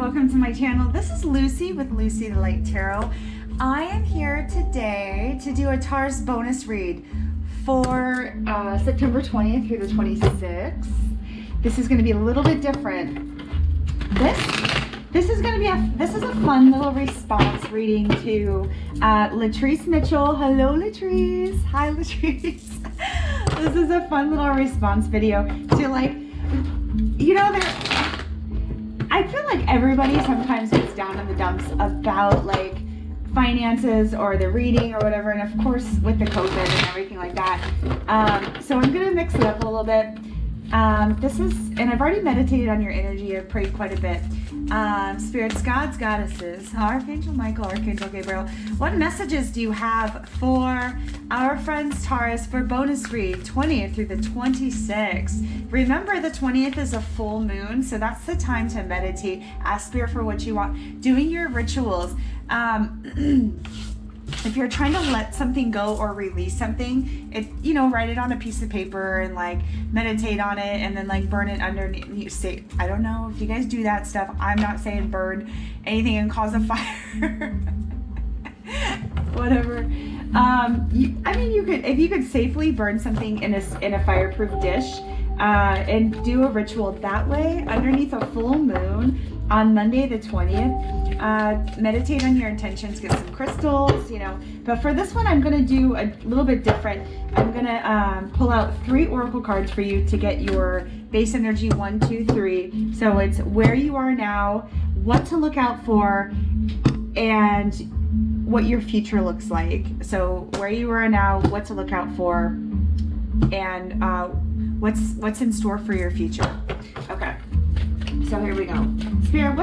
welcome to my channel. This is Lucy with Lucy the Light Tarot. I am here today to do a TAURUS bonus read for September 20th through the 26th. This is going to be a little bit different. This is a fun little response reading to Latrice Mitchell. Hello, Latrice. Hi, Latrice. This is a fun little response video to, like, you know, I feel like everybody sometimes gets down in the dumps about, like, finances or the reading or whatever, and of course with the COVID and everything like that. So I'm gonna mix it up a little bit. And I've already meditated on your energy. I've prayed quite a bit. Spirits, gods, goddesses, Archangel Michael, Archangel Gabriel, what messages do you have for our friends Taurus for bonus read 20th through the 26th? Remember, the 20th is a full moon, so that's the time to meditate, ask Spirit for what you want, doing your rituals. If you're trying to let something go or release something, write it on a piece of paper and, like, meditate on it and then, like, burn it underneath. You say, I don't know if you guys do that stuff. I'm not saying burn anything and cause a fire. Whatever. If you could safely burn something in a fireproof dish and do a ritual that way underneath a full moon on Monday the 20th. Meditate on your intentions, get some crystals, but for this one I'm going to do a little bit different. I'm going to pull out 3 oracle cards for you to get your base energy 1, 2, 3. So it's where you are now, what to look out for, and what your future looks like. So where you are now, what to look out for, and what's in store for your future. Okay, so here we go. Spirit,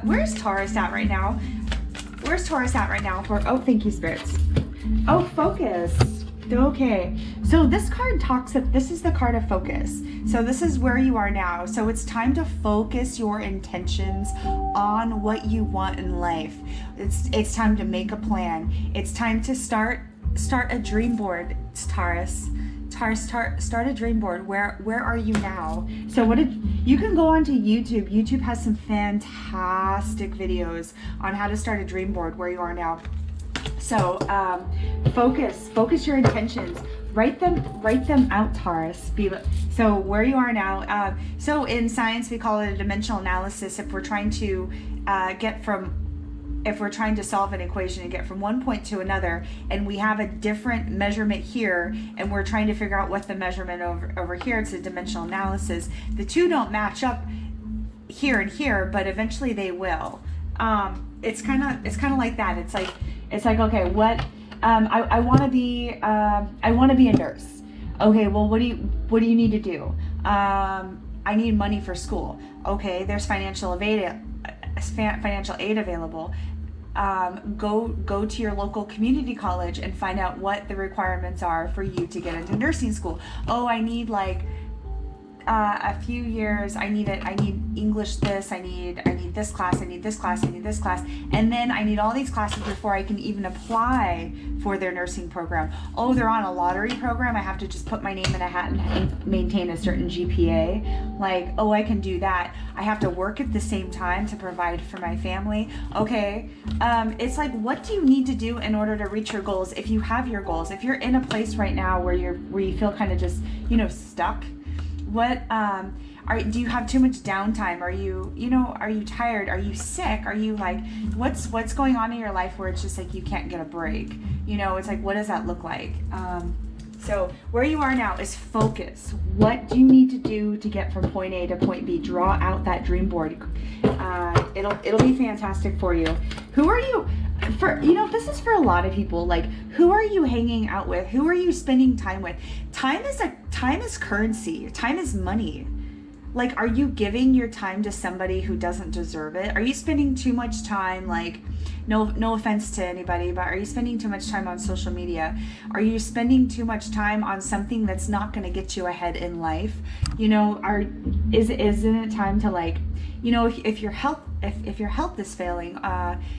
where's Taurus at right now? Where's Taurus at right now for, oh, thank you, spirits. Oh, focus. Okay, so this card this is the card of focus. So this is where you are now. So it's time to focus your intentions on what you want in life. It's time to make a plan. It's time to start a dream board, Taurus. Start a dream board. Where are you now? So you can go onto YouTube. YouTube has some fantastic videos on how to start a dream board where you are now. So focus your intentions. Write them out, Taurus. So where you are now. So in science we call it a dimensional analysis. If we're trying to solve an equation and get from one point to another, and we have a different measurement here, and we're trying to figure out what the measurement over here, it's a dimensional analysis. The two don't match up here and here, but eventually they will. It's kind of like that. It's like okay, what I want to be a nurse. Okay, well, what do you need to do? I need money for school. Okay, there's financial aid available. Go to your local community college and find out what the requirements are for you to get into nursing school. Oh, I need like a few years. I need English this. I need this class. I need this class. I need this class. And then I need all these classes before I can even apply for their nursing program. Oh, they're on a lottery program. I have to just put my name in a hat and maintain a certain GPA. Like, oh, I can do that. I have to work at the same time to provide for my family. Okay. It's like, what do you need to do in order to reach your goals? If you have your goals, if you're in a place right now where you feel kind of just, stuck, do you have too much downtime? Are you tired? Are you sick? Are you like, what's going on in your life where it's just like you can't get a break? It's like, what does that look like? So where you are now is focus. What do you need to do to get from point A to point B? Draw out that dream board. It'll be fantastic for you. Who are you? This is for a lot of people. Like, who are you hanging out with? Who are you spending time with? Time is currency. Time is money. Like, are you giving your time to somebody who doesn't deserve it? Are you spending too much time, like, no offense to anybody, but are you spending too much time on social media? Are you spending too much time on something that's not going to get you ahead in life? Isn't it time to, like, you know, if your health if your health is failing,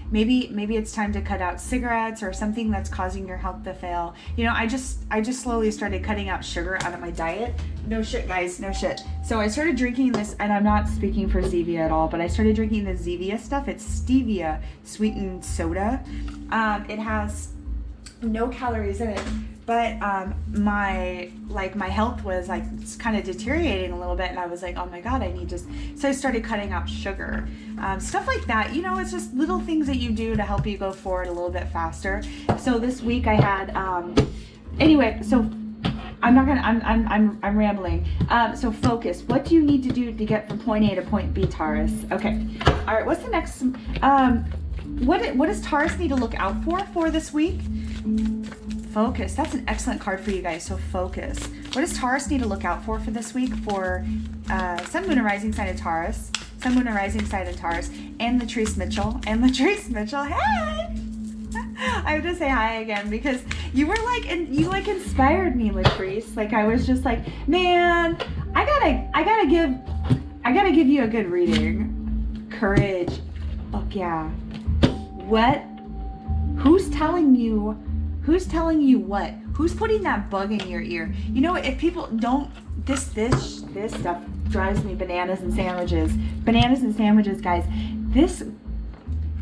maybe it's time to cut out cigarettes or something that's causing your health to fail. You know, I just slowly started cutting out sugar out of my diet. No shit, guys, no shit. So I started drinking this, and I'm not speaking for Zevia at all, but I started drinking the Zevia stuff. It's stevia sweetened soda. It has no calories in it, but my health was like kind of deteriorating a little bit, and I was like, oh my god, I need just, so I started cutting out sugar, stuff like that. You know, it's just little things that you do to help you go forward a little bit faster. So this week I had anyway, so I'm rambling. So focus. What do you need to do to get from point A to point B, Taurus? Okay. All right. What's the next? What does Taurus need to look out for this week? Focus. That's an excellent card for you guys. So focus. What does Taurus need to look out for this week for Sun, Moon, and Rising sign of Taurus, Sun, Moon, and Rising sign of Taurus, and Latrice Mitchell. Hey! I have to say hi again because you were like, and you like inspired me, Latrice. Like I was just like, man, I gotta give you a good reading. Courage. Fuck yeah. What? Who's telling you what? Who's putting that bug in your ear? You know, if people don't, this stuff drives me bananas and sandwiches. Bananas and sandwiches, guys.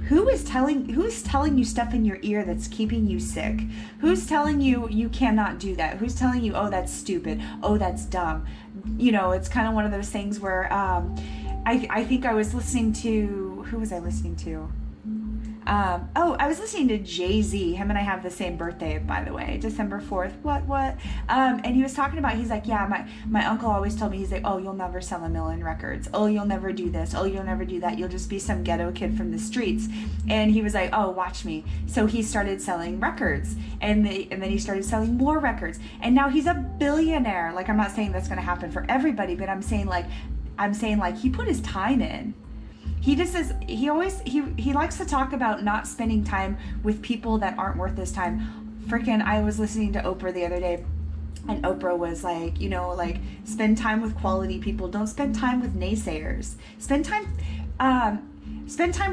Who's telling you stuff in your ear that's keeping you sick? Who's telling you you cannot do that? Who's telling you, oh, that's stupid, oh, that's dumb? You know, it's kind of one of those things where I think I was listening to, who was I listening to? I was listening to Jay-Z. Him and I have the same birthday, by the way, December 4th. What? And he was talking about, he's like, yeah, my uncle always told me, he's like, oh, you'll never sell a million records. Oh, you'll never do this. Oh, you'll never do that. You'll just be some ghetto kid from the streets. And he was like, oh, watch me. So he started selling records, and then he started selling more records. And now he's a billionaire. Like, I'm not saying that's going to happen for everybody, but I'm saying like he put his time in. He just says, he likes to talk about not spending time with people that aren't worth his time. Freaking, I was listening to Oprah the other day, and Oprah was like, you know, like, spend time with quality people. Don't spend time with naysayers. Spend time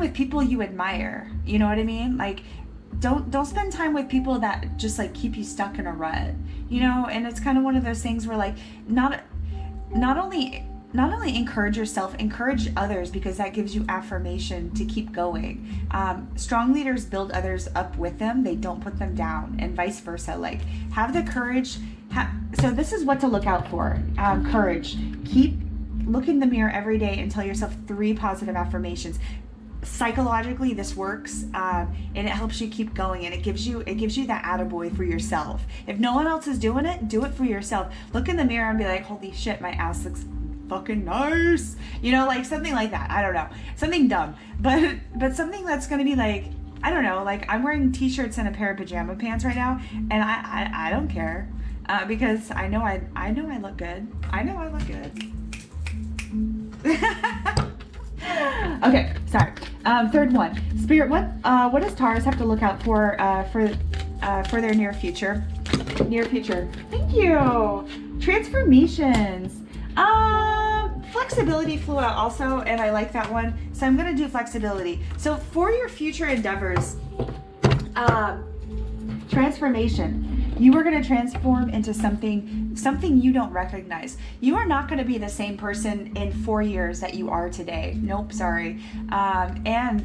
with people you admire. You know what I mean? Like, don't spend time with people that just like keep you stuck in a rut. You know, and it's kind of one of those things where like not only encourage yourself, encourage others, because that gives you affirmation to keep going. Strong leaders build others up with them. They don't put them down, and vice versa. Like, have the courage. So this is what to look out for. Courage. Look in the mirror every day and tell yourself 3 positive affirmations. Psychologically, this works, and it helps you keep going, and it gives you that attaboy for yourself. If no one else is doing it, do it for yourself. Look in the mirror and be like, holy shit, my ass looks fucking nice, you know, like something like that. I don't know, something dumb, but something that's gonna be like, I don't know, like I'm wearing t-shirts and a pair of pajama pants right now, and I don't care, because I know I look good. Okay, sorry. Third one, Spirit. What does Taurus have to look out for their near future? Thank you. Transformations. Flexibility flew out also, and I like that one, so I'm gonna do flexibility. So for your future endeavors, transformation, you are gonna transform into something you don't recognize. You are not gonna be the same person in 4 years that you are today. Nope, sorry. And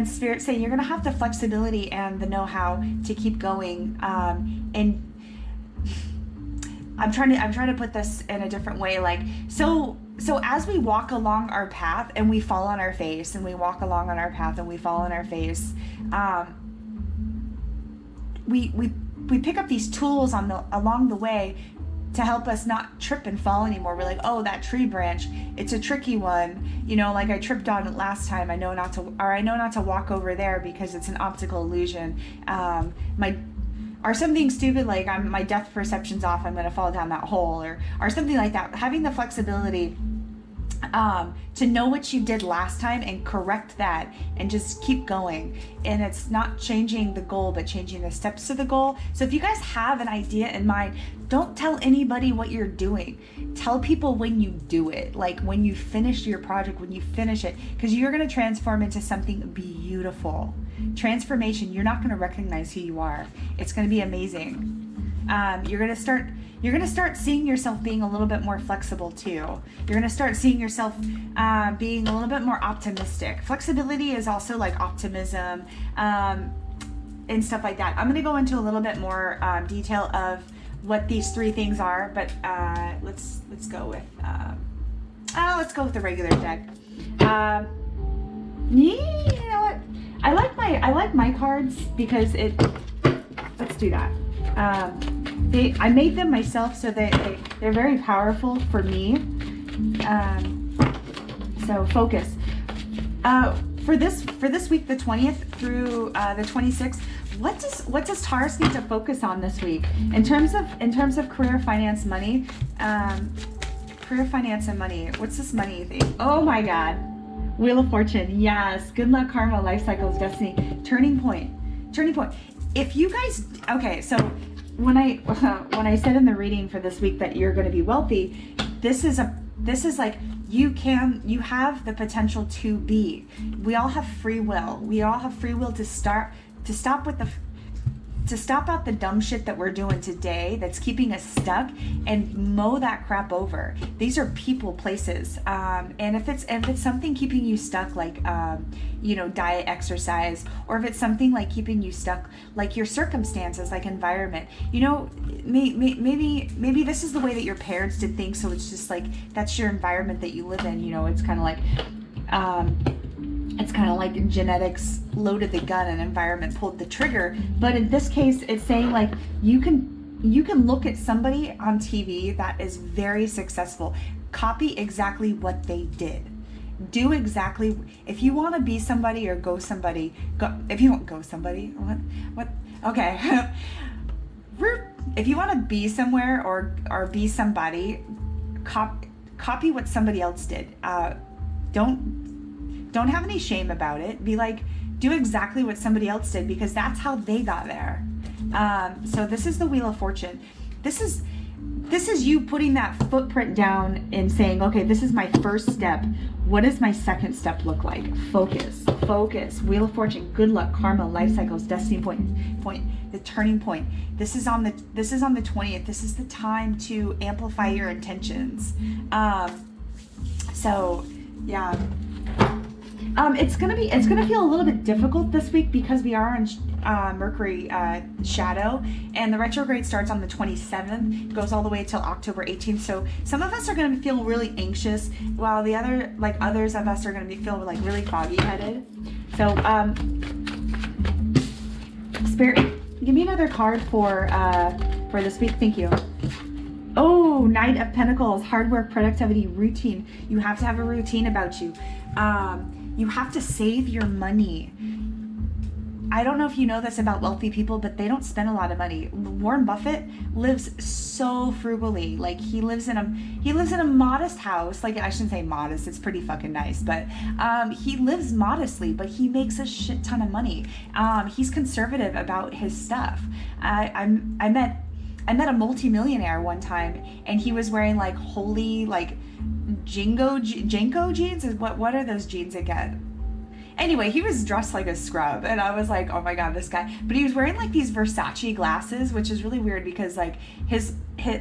Spirit saying you're gonna have the flexibility and the know-how to keep going, and I'm trying to put this in a different way. Like, so as we walk along our path and we fall on our face, and we walk along on our path and we fall on our face, we pick up these tools along the way to help us not trip and fall anymore. We're like, oh, that tree branch, it's a tricky one. You know, like I tripped on it last time. I know not to walk over there because it's an optical illusion. Or something stupid like my depth perception's off, I'm gonna fall down that hole, or something like that. Having the flexibility to know what you did last time and correct that and just keep going. And it's not changing the goal, but changing the steps to the goal. So if you guys have an idea in mind, don't tell anybody what you're doing. Tell people when you do it, like when you finish your project, when you finish it, because you're going to transform into something beautiful. Transformation, you're not going to recognize who you are. It's going to be amazing. You're going to start seeing yourself being a little bit more flexible too. You're going to start seeing yourself being a little bit more optimistic. Flexibility is also like optimism and stuff like that. I'm going to go into a little bit more detail of what these 3 things are, but let's go with the regular deck. You know what? I like my cards because let's do that. I made them myself, so they're very powerful for me. So focus. For this week, the 20th through the 26th, what does Taurus need to focus on this week in terms of career, finance, money? Career, finance, and money. What's this money thing? Oh my God. Wheel of Fortune. Yes. Good luck, karma, life cycles, destiny. Turning point. If you guys, okay, so when I said in the reading for this week that you're going to be wealthy, this is like you have the potential to be. We all have free will. We all have free will to stop out the dumb shit that we're doing today that's keeping us stuck and mow that crap over. These are people, places, and if it's something keeping you stuck, like diet, exercise, or if it's something like keeping you stuck, like your circumstances, like environment, maybe this is the way that your parents did things, so it's just like that's your environment that you live in. It's kind of like genetics loaded the gun and environment pulled the trigger. But in this case, it's saying like you can look at somebody on TV that is very successful, copy exactly what they did. Do exactly, if you want to be somebody or go somebody, if you want go somebody, what? Okay. If you want to be somewhere or be somebody, copy what somebody else did. Don't have any shame about it. Be like, do exactly what somebody else did, because that's how they got there. So this is the Wheel of Fortune. This is you putting that footprint down and saying, okay, this is my first step. What does my second step look like? Focus. Wheel of Fortune, good luck, karma, life cycles, destiny point, the turning point. This is on the 20th. This is the time to amplify your intentions. So yeah. It's gonna feel a little bit difficult this week because we are in Mercury shadow, and the retrograde starts on the 27th, goes all the way till October 18th. So some of us are gonna feel really anxious, while the others of us are gonna feel like really foggy headed. So Spirit, give me another card for this week. Thank you. Oh, Knight of Pentacles, hard work, productivity, routine. You have to have a routine about you. You have to save your money. I don't know if you know this about wealthy people, but they don't spend a lot of money. Warren Buffett lives so frugally. Like he lives in a modest house. Like I shouldn't say modest, it's pretty fucking nice, but he lives modestly, but he makes a shit ton of money. He's conservative about his stuff. I met a multimillionaire one time, and he was wearing like holy Jinko jeans. What are those jeans again? Anyway, he was dressed like a scrub, and I was like, oh my God, this guy. But he was wearing like these Versace glasses, which is really weird because like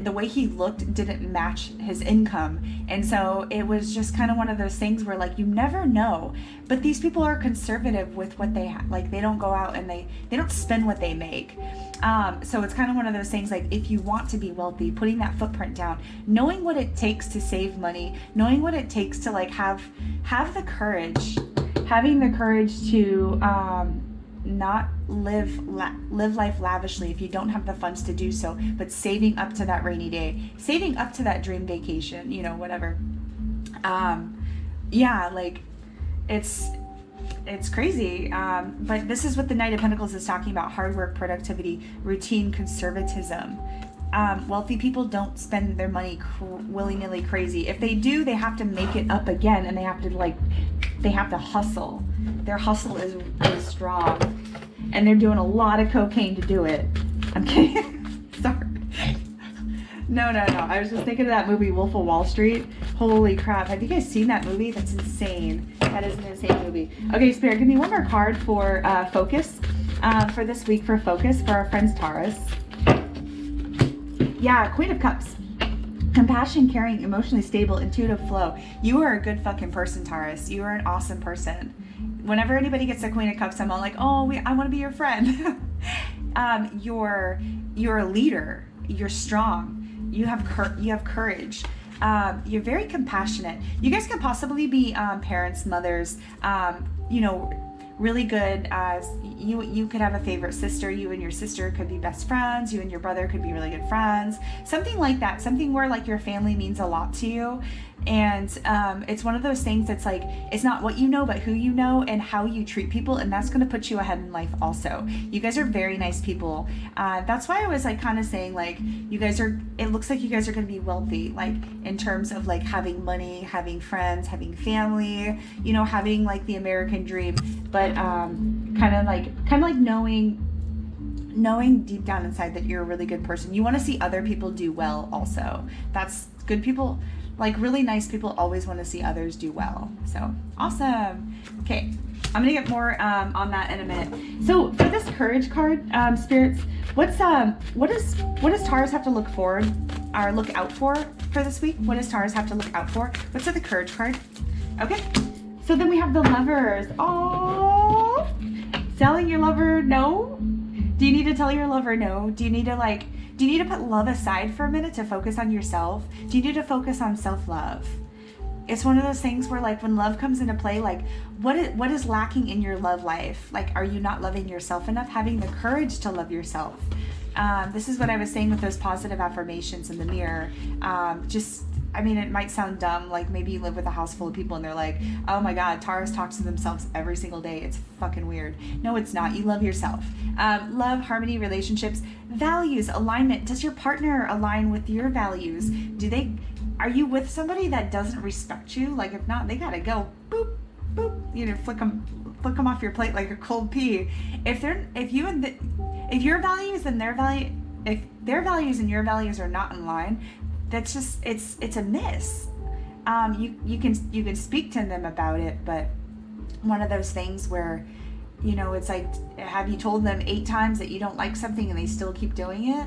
the way he looked didn't match his income. And so it was just kind of one of those things where like you never know. But these people are conservative with what they have. Like they don't go out and they don't spend what they make. So it's kind of one of those things like if you want to be wealthy, putting that footprint down, knowing what it takes to save money, knowing what it takes to like have the courage, having the courage to not live life lavishly if you don't have the funds to do so, but saving up to that rainy day, saving up to that dream vacation, whatever. Yeah, like it's crazy, but this is what the Knight of Pentacles is talking about: hard work, productivity, routine, conservatism. Wealthy people don't spend their money willy-nilly crazy. If they do, they have to make it up again, and they have to hustle. Their hustle is strong, and they're doing a lot of cocaine to do it. I'm kidding. Sorry. No. I was just thinking of that movie, Wolf of Wall Street. Holy crap. Have you guys seen that movie? That's insane. That is an insane movie. Okay, Spirit, give me one more card for focus. For this week for focus for our friends Taurus. Yeah, Queen of Cups. Compassion, caring, emotionally stable, intuitive flow. You are a good fucking person, Taurus. You are an awesome person. Whenever anybody gets a Queen of Cups, I'm all like, oh, I want to be your friend. You're a leader. You're strong. You have courage. You're very compassionate. You guys could possibly be parents, mothers, really good. You could have a favorite sister. You and your sister could be best friends. You and your brother could be really good friends. Something like that. Something where like your family means a lot to you. And it's one of those things that's like, it's not what you know, but who you know and how you treat people. And that's going to put you ahead in life also. You guys are very nice people. That's why I was like kind of saying like, it looks like you guys are going to be wealthy, like in terms of like having money, having friends, having family, having like the American dream, but kind of like knowing deep down inside that you're a really good person. You want to see other people do well also. That's good people. Like really nice people always want to see others do well. So awesome. Okay, I'm gonna get more on that in a minute. So for this courage card, spirits, what does Taurus have to look forward or look out for this week? What does Taurus have to look out for? What's the courage card? Okay, so then we have the Lovers. Oh, telling your lover no? Do you need to tell your lover no? Do you need to put love aside for a minute to focus on yourself? Do you need to focus on self-love? It's one of those things where like when love comes into play, like what is lacking in your love life? Like, are you not loving yourself enough? Having the courage to love yourself. This is what I was saying with those positive affirmations in the mirror. It might sound dumb, like maybe you live with a house full of people and they're like, oh my God, Taurus talks to themselves every single day. It's fucking weird. No, it's not. You love yourself. Love, harmony, relationships, values, alignment. Does your partner align with your values? Are you with somebody that doesn't respect you? Like if not, they gotta go. Boop, boop. Flick them off your plate like a cold pea. If your values and their values and your values are not in line, that's just it's a miss. You can speak to them about it, but one of those things where it's like, have you told them 8 times that you don't like something and they still keep doing it?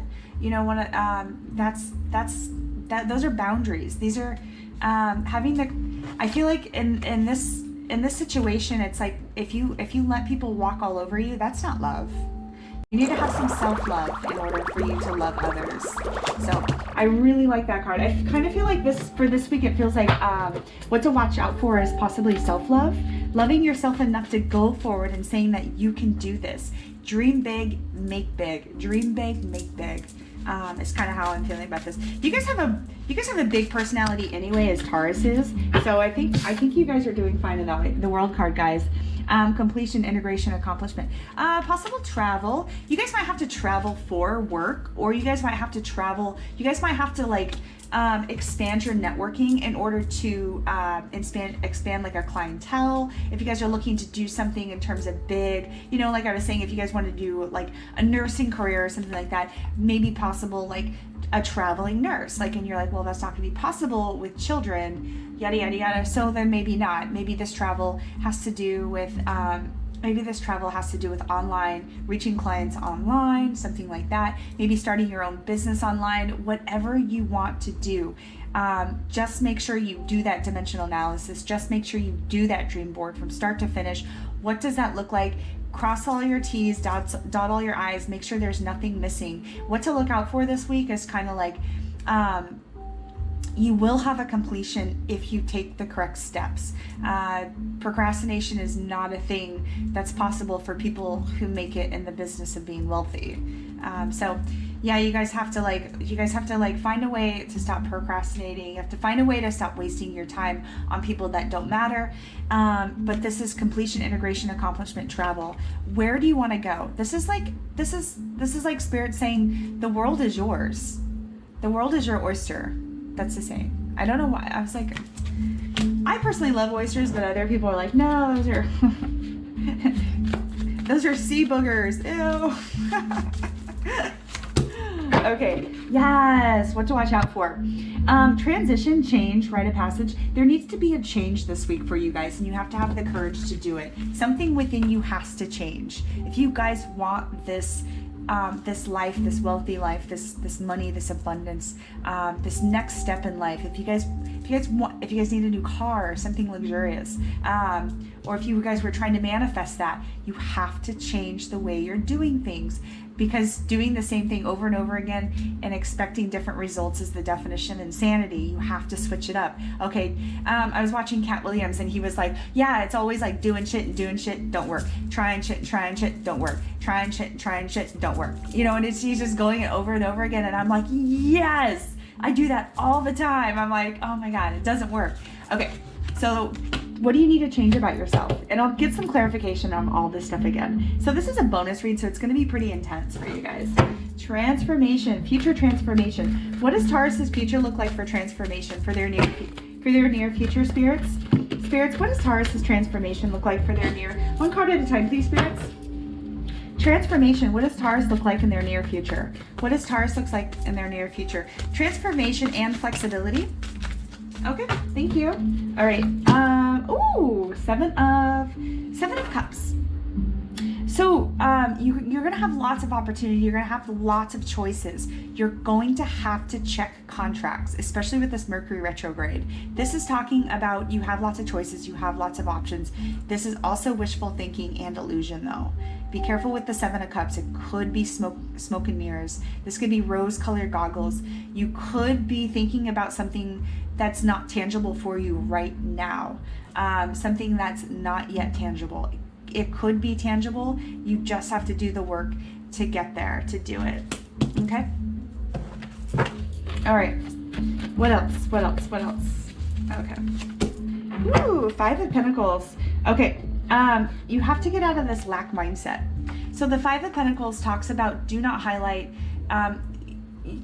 Those are boundaries. These are I feel like in this situation, it's like if you let people walk all over you, that's not love. You need to have some self-love in order for you to love others. So I really like that card. I kind of feel like for this week, it feels like what to watch out for is possibly self-love. Loving yourself enough to go forward and saying that you can do this. Dream big, make big. Dream big, make big. It's kind of how I'm feeling about this. You guys have a big personality anyway, as Taurus is. So I think you guys are doing fine in the World card, guys. Completion, integration, accomplishment, possible travel. You guys might have to travel for work, or you guys might have to travel. You guys might have to like expand your networking in order to expand like a clientele. If you guys are looking to do something in terms of big, like I was saying, if you guys want to do like a nursing career or something like that, maybe possible like a traveling nurse, like, and you're like, well, that's not going to be possible with children, yada yada yada. So then maybe not. Maybe this travel has to do with online, reaching clients online, something like that. Maybe starting your own business online. Whatever you want to do, just make sure you do that dimensional analysis. Just make sure you do that dream board from start to finish. What does that look like? Cross all your T's, dot all your I's, make sure there's nothing missing. What to look out for this week is kind of like, you will have a completion if you take the correct steps. Procrastination is not a thing that's possible for people who make it in the business of being wealthy. So yeah, you guys have to find a way to stop procrastinating. You have to find a way to stop wasting your time on people that don't matter. But this is completion, integration, accomplishment, travel. Where do you want to go? This is like Spirit saying the world is yours. The world is your oyster. That's the saying. I don't know why. I was like, I personally love oysters, but other people are like, no, those are those are sea boogers. Ew. Okay, yes, what to watch out for. Transition, change, rite of passage. There needs to be a change this week for you guys, and you have to have the courage to do it. Something within you has to change. If you guys want this this life, this wealthy life, this money, this abundance, this next step in life, if you guys need a new car or something luxurious, or if you guys were trying to manifest that, you have to change the way you're doing things, because doing the same thing over and over again and expecting different results is the definition of insanity. You have to switch it up. Okay, I was watching Cat Williams, and he was like, yeah, it's always like doing shit, don't work. Trying shit, don't work. Trying shit, don't work. You know, and he's just going it over and over again, and I'm like, yes, I do that all the time. I'm like, oh my God, it doesn't work. Okay, so what do you need to change about yourself? And I'll get some clarification on all this stuff again. So this is a bonus read, so it's going to be pretty intense for you guys. Transformation, future transformation. What does Taurus's future look like for transformation, for their near future, spirits? Spirits, what does Taurus's transformation look like for their near? One card at a time, please, spirits. Transformation, what does Taurus look like in their near future? What does Taurus look like in their near future? Transformation and flexibility. Okay, thank you. All right. Ooh, seven of Cups. So you're gonna have lots of opportunity. You're gonna have lots of choices. You're going to have to check contracts, especially with this Mercury retrograde. This is talking about you have lots of choices. You have lots of options. This is also wishful thinking and illusion, though. Be careful with the Seven of Cups. It could be smoke and mirrors. This could be rose-colored goggles. You could be thinking about something that's not tangible for you right now. Something that's not yet tangible. It could be tangible. You just have to do the work to get there, to do it. Okay? All right. What else? Okay. Ooh, Five of Pentacles. Okay. You have to get out of this lack mindset. So the Five of Pentacles talks about do not highlight,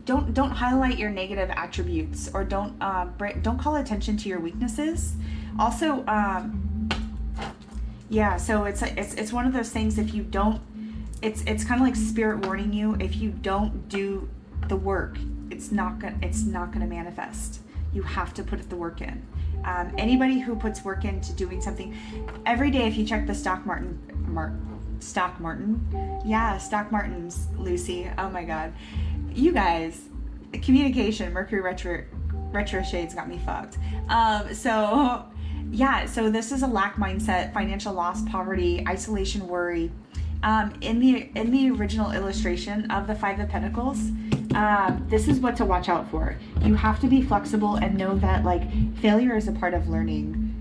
don't highlight your negative attributes, or don't call attention to your weaknesses. Also, yeah, so it's one of those things, if you don't, it's kind of like spirit warning you, if you don't do the work, it's not gonna manifest. You have to put the work in. Anybody who puts work into doing something every day, if you check the stock martins, Lucy, oh my God, you guys, communication, Mercury retro shades got me fucked. So yeah, so this is a lack mindset, financial loss, poverty, isolation, worry. In the original illustration of the Five of Pentacles, this is what to watch out for. You have to be flexible and know that like failure is a part of learning.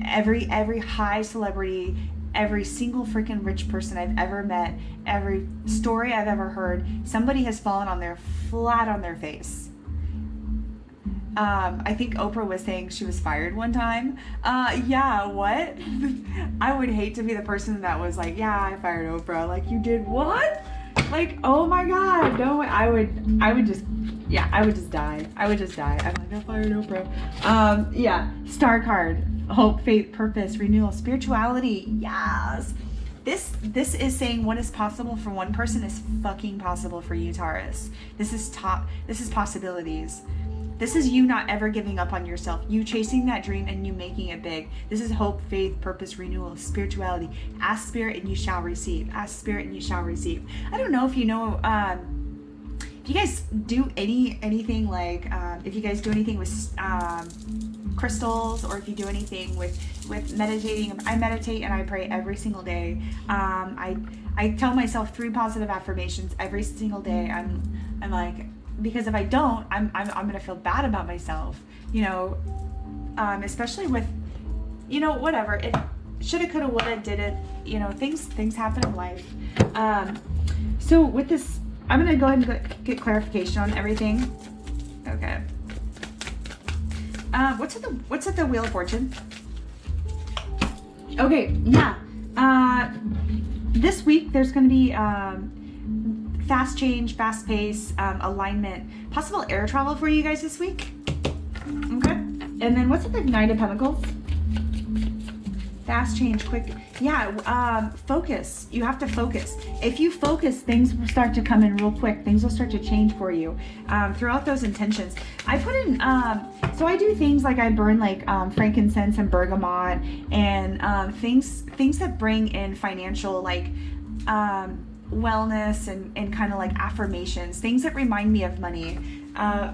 Every high celebrity, every single freaking rich person I've ever met, every story I've ever heard, somebody has fallen flat on their face. I think Oprah was saying she was fired one time. Yeah, what? I would hate to be the person that was like, yeah, I fired Oprah. Like, you did what? Like, oh my God, no, I would just die. I would just die. I'm like, I fired Oprah. Yeah, star card, hope, faith, purpose, renewal, spirituality. Yes. This is saying what is possible for one person is fucking possible for you, Taurus. This is possibilities. This is you not ever giving up on yourself, you chasing that dream and you making it big. This is hope, faith, purpose, renewal, spirituality. Ask spirit and you shall receive. Ask spirit and you shall receive. I don't know if you know, if you guys do anything like, if you guys do anything with crystals, or if you do anything with meditating. I meditate and I pray every single day. I tell myself 3 positive affirmations every single day. I'm like, because if I don't, I'm gonna feel bad about myself, you know, especially with, you know, whatever, it shoulda, coulda, woulda, did it, you know, things happen in life. So with this, I'm gonna go ahead and get clarification on everything. Okay. What's at the Wheel of Fortune? Okay, yeah. This week there's gonna be fast change, fast pace, alignment, possible air travel for you guys this week. Okay. And then what's with the Knight of Pentacles? Fast change, quick. Yeah, focus. You have to focus. If you focus, things will start to come in real quick. Things will start to change for you. Throughout those intentions. I put in, so I do things like I burn like frankincense and bergamot and things that bring in financial like wellness and kind of like affirmations, things that remind me of money. I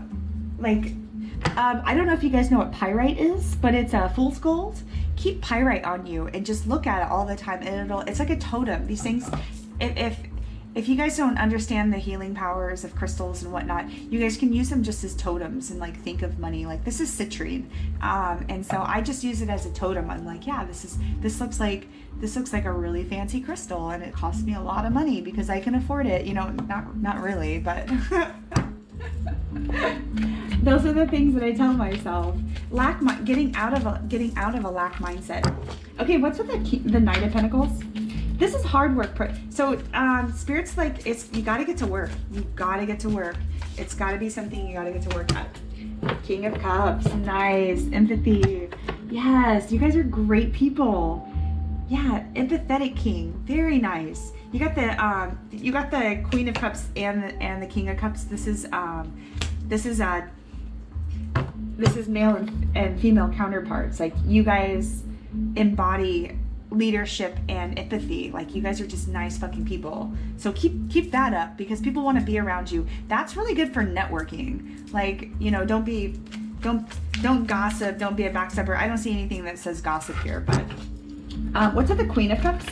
don't know if you guys know what pyrite is, but it's a fool's gold. Keep pyrite on you and just look at it all the time, and it's like a totem. These things, if you guys don't understand the healing powers of crystals and whatnot, you guys can use them just as totems and like think of money. Like this is citrine, and so I just use it as a totem. I'm like, yeah, this looks like a really fancy crystal, and it costs me a lot of money because I can afford it. You know, not really, but those are the things that I tell myself. Getting out of a lack mindset. Okay, what's with the Knight of Pentacles? This is hard work. So Spirit's like, you got to get to work. You got to get to work. It's got to be something you got to get to work at. King of Cups, nice. Empathy. Yes, you guys are great people. Yeah, empathetic king, very nice. You got the Queen of Cups and the King of Cups. This is male and female counterparts. Like you guys embody leadership and empathy. Like you guys are just nice fucking people. So keep that up because people want to be around you. That's really good for networking. Like, you know, don't gossip, don't be a backstabber. I don't see anything that says gossip here, but what's with the Queen of Cups?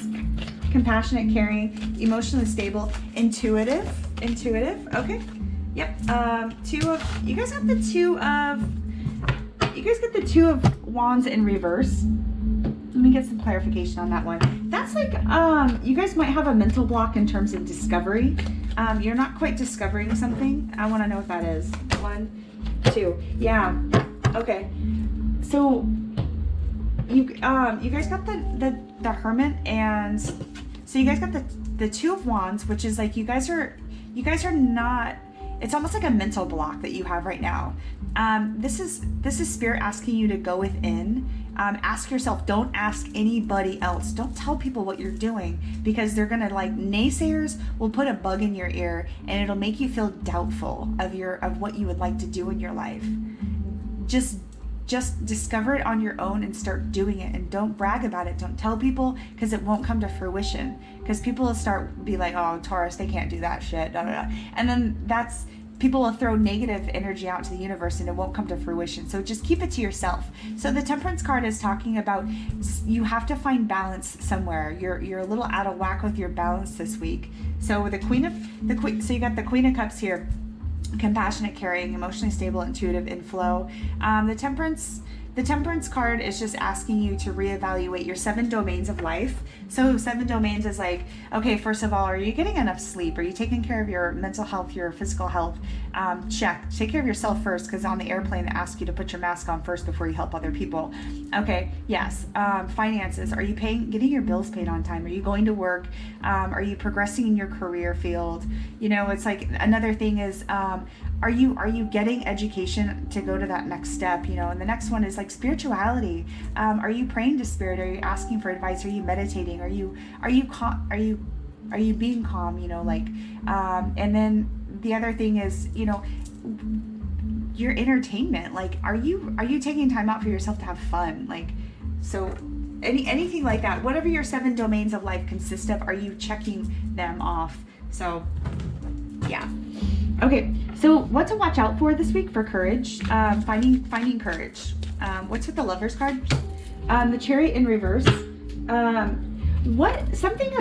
Compassionate, caring, emotionally stable, intuitive. Okay. Yep. You guys got the Two of Wands in reverse. Let me get some clarification on that one. That's like, you guys might have a mental block in terms of discovery. You're not quite discovering something. I want to know what that is. 1, 2. Yeah. Okay. So you guys got the Hermit, and so you guys got the Two of Wands, which is like you guys are not. It's almost like a mental block that you have right now. This is Spirit asking you to go within. Ask yourself, don't ask anybody else. Don't tell people what you're doing because they're gonna, like, naysayers will put a bug in your ear and it'll make you feel doubtful of what you would like to do in your life. Just discover it on your own and start doing it, and don't brag about it. Don't tell people because it won't come to fruition, because people will be like, oh, Taurus, they can't do that shit, da, da, da. And then people will throw negative energy out to the universe and it won't come to fruition. So just keep it to yourself. So the Temperance card is talking about you have to find balance somewhere. You're a little out of whack with your balance this week. So with so you got the Queen of Cups here. Compassionate, caring, emotionally stable, intuitive, in flow. The Temperance card is just asking you to reevaluate your 7 domains of life. So 7 domains is like, okay, first of all, are you getting enough sleep? Are you taking care of your mental health, your physical health? Check. Take care of yourself first, because on the airplane they ask you to put your mask on first before you help other people. Okay, yes. Finances. Are you getting your bills paid on time? Are you going to work? Are you progressing in your career field? You know, it's like another thing is, are you getting education to go to that next step? You know, and the next one is like spirituality. Are you praying to Spirit? Are you asking for advice? Are you meditating? Are you being calm? You know, like, and then the other thing is, you know, your entertainment. Like, are you taking time out for yourself to have fun? Like, so anything like that. Whatever your 7 domains of life consist of, are you checking them off? So, yeah. Okay, so what to watch out for this week for courage? Finding courage. What's with the Lovers card? The Chariot in reverse. Something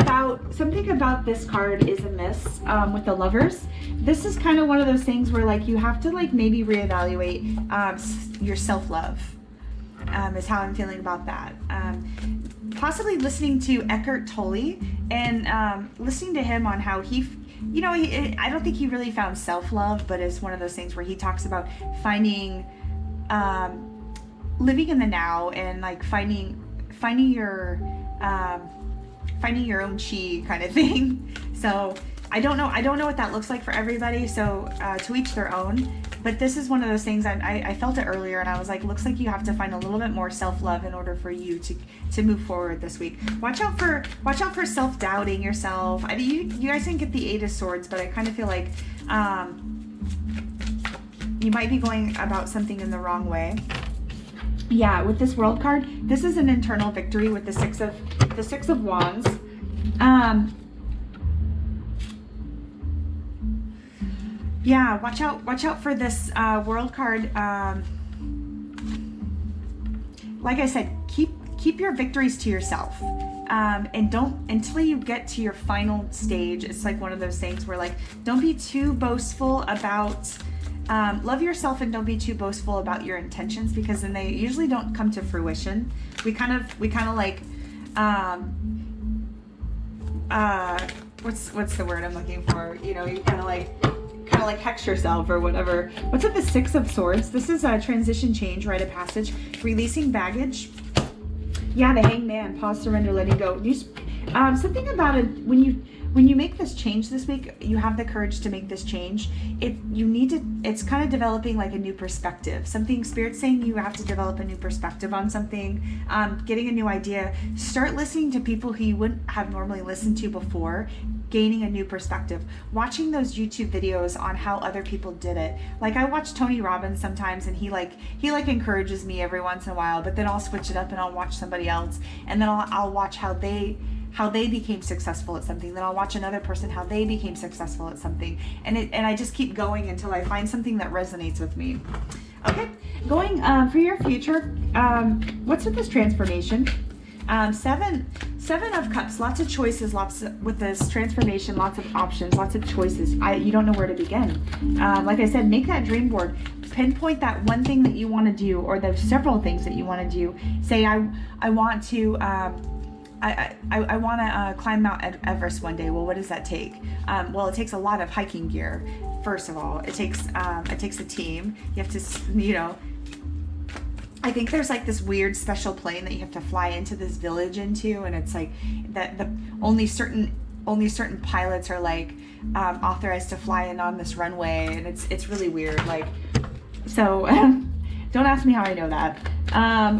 about this card is amiss with the Lovers. This is kind of one of those things where, like, you have to, like, maybe reevaluate your self-love. Is how I'm feeling about that. Possibly listening to Eckhart Tolle and listening to him on how he, you know, I don't think he really found self-love, but it's one of those things where he talks about finding, living in the now, and like finding your own chi kind of thing. So I don't know what that looks like for everybody, so to each their own. But this is one of those things, I felt it earlier, and I was like, looks like you have to find a little bit more self-love in order for you to move forward this week. Watch out for self-doubting yourself. You guys didn't get the Eight of Swords, but I kind of feel like you might be going about something in the wrong way. Yeah, with this World card, this is an internal victory with the Six of Wands. Yeah, watch out for this World card. Like I said, keep your victories to yourself. And don't, until you get to your final stage, it's like one of those things where, like, don't be too boastful about, love yourself and don't be too boastful about your intentions, because then they usually don't come to fruition. We kind of like, what's the word I'm looking for? You know, you kind of like hex yourself or whatever. What's with the Six of Swords? This is a transition, change, rite of passage, releasing baggage. Yeah, the Hangman, pause, surrender, letting go. Something about it, when you make this change this week, you have the courage to make this change. It's kind of developing like a new perspective. Something Spirit's saying you have to develop a new perspective on something, getting a new idea. Start listening to people who you wouldn't have normally listened to before, gaining a new perspective. Watching those YouTube videos on how other people did it. Like, I watch Tony Robbins sometimes, and he encourages me every once in a while, but then I'll switch it up and I'll watch somebody else, and then I'll watch how they became successful at something. Then I'll watch another person, how they became successful at something. And I just keep going until I find something that resonates with me. Okay, going for your future, what's with this transformation? Seven of Cups, lots of choices, with this transformation, lots of options, lots of choices. You don't know where to begin. Like I said, make that dream board. Pinpoint that one thing that you want to do, or the several things that you want to do. Say, I want to, I want to climb Mount Everest one day. Well, what does that take? Well, it takes a lot of hiking gear. First of all, it takes a team. You have to, you know, I think there's like this weird special plane that you have to fly into this village into, and it's like that only certain pilots are like authorized to fly in on this runway, and it's really weird. Like, so don't ask me how I know that.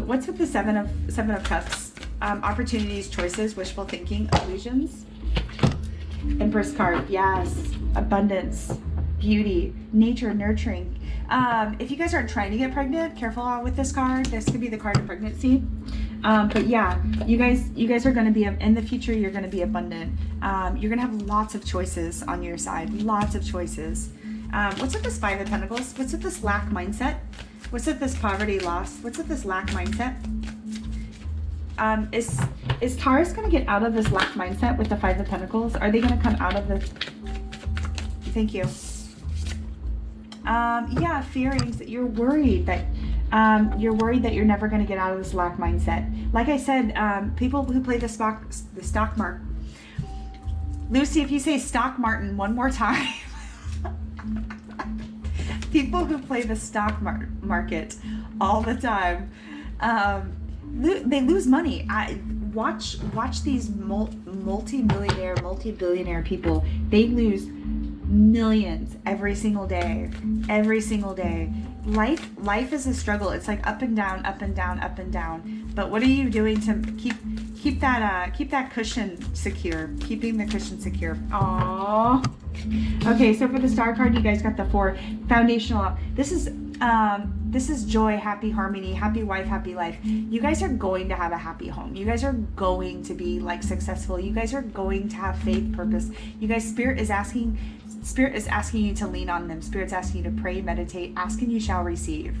What's with the Seven of Cups? Opportunities, choices, wishful thinking, illusions. Empress card, yes, abundance, beauty, nature, nurturing. If you guys aren't trying to get pregnant, careful with this card. This could be the card of pregnancy. But yeah, you guys are going to be, in the future, you're going to be abundant. You're going to have lots of choices on your side, lots of choices. What's with this Five of Pentacles? What's with this lack mindset? What's with this poverty, loss? What's with this lack mindset? Is Taurus going to get out of this lack mindset with the Five of Pentacles? Are they going to come out of this? Thank you. Yeah, fearing that you're worried that you're never going to get out of this lack mindset. Like I said, people who play the stock market. Lucy, if you say stock Martin one more time. People who play the stock market all the time, they lose money. Watch these multi-millionaire, multi-billionaire people. They lose millions every single day. Life is a struggle. It's like up and down, up and down, up and down. But what are you doing to keep that cushion secure? Keeping the cushion secure. Aww. Okay, so for the star card, you guys got the 4 foundational. This is joy, happy, harmony, happy wife, happy life. You guys are going to have a happy home. You guys are going to be like successful. You guys are going to have faith, purpose. You guys, Spirit is asking you to lean on them. Spirit's asking you to pray, meditate, ask and you shall receive.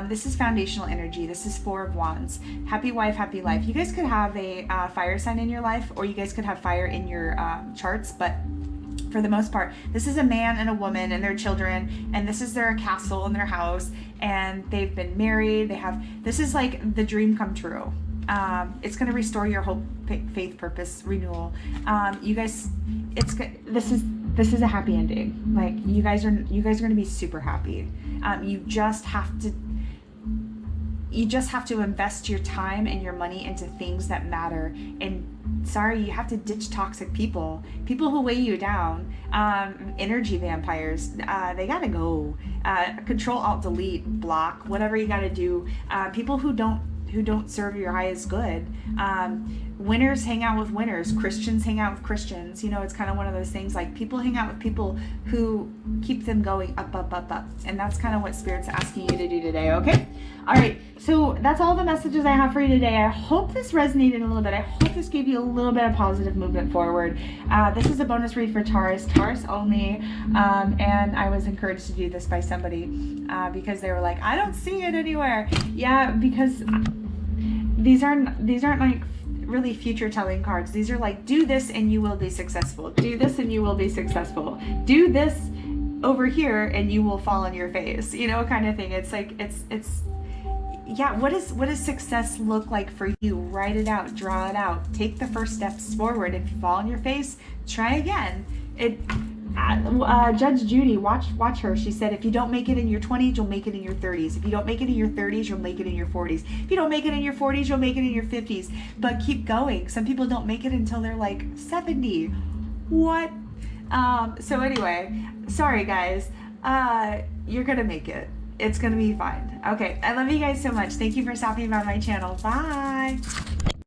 This is foundational energy. This is 4 of Wands. Happy wife, happy life. You guys could have a fire sign in your life, or you guys could have fire in your charts, but for the most part, this is a man and a woman and their children, and this is their castle and their house, and they've been married. This is like the dream come true. It's going to restore your hope, faith, purpose, renewal. You guys, this is a happy ending. Like, you guys are going to be super happy. You just have to invest your time and your money into things that matter, and sorry, you have to ditch toxic people who weigh you down. Energy vampires, they gotta go. Control, Alt, Delete, block, whatever you gotta do. People who don't serve your highest good. Winners hang out with winners. Christians hang out with Christians. You know, it's kind of one of those things, like people hang out with people who keep them going up, up, up, up. And that's kind of what Spirit's asking you to do today, okay? All right, so that's all the messages I have for you today. I hope this resonated a little bit. I hope this gave you a little bit of positive movement forward. This is a bonus read for Taurus only. And I was encouraged to do this by somebody because they were like, I don't see it anywhere. Yeah, because these aren't like really future telling cards. These are like, do this and you will be successful. Do this and you will be successful. Do this over here and you will fall on your face, you know, kind of thing. It's like, it's yeah, what does success look like for you? Write it out, draw it out, take the first steps forward. If you fall on your face, try again. Judge Judy, watch her. She said, if you don't make it in your 20s, you'll make it in your 30s. If you don't make it in your 30s, you'll make it in your 40s. If you don't make it in your 40s, you'll make it in your 50s. But keep going. Some people don't make it until they're like 70. What? So anyway, sorry guys. You're gonna make it. It's gonna be fine. Okay, I love you guys so much. Thank you for stopping by my channel. Bye.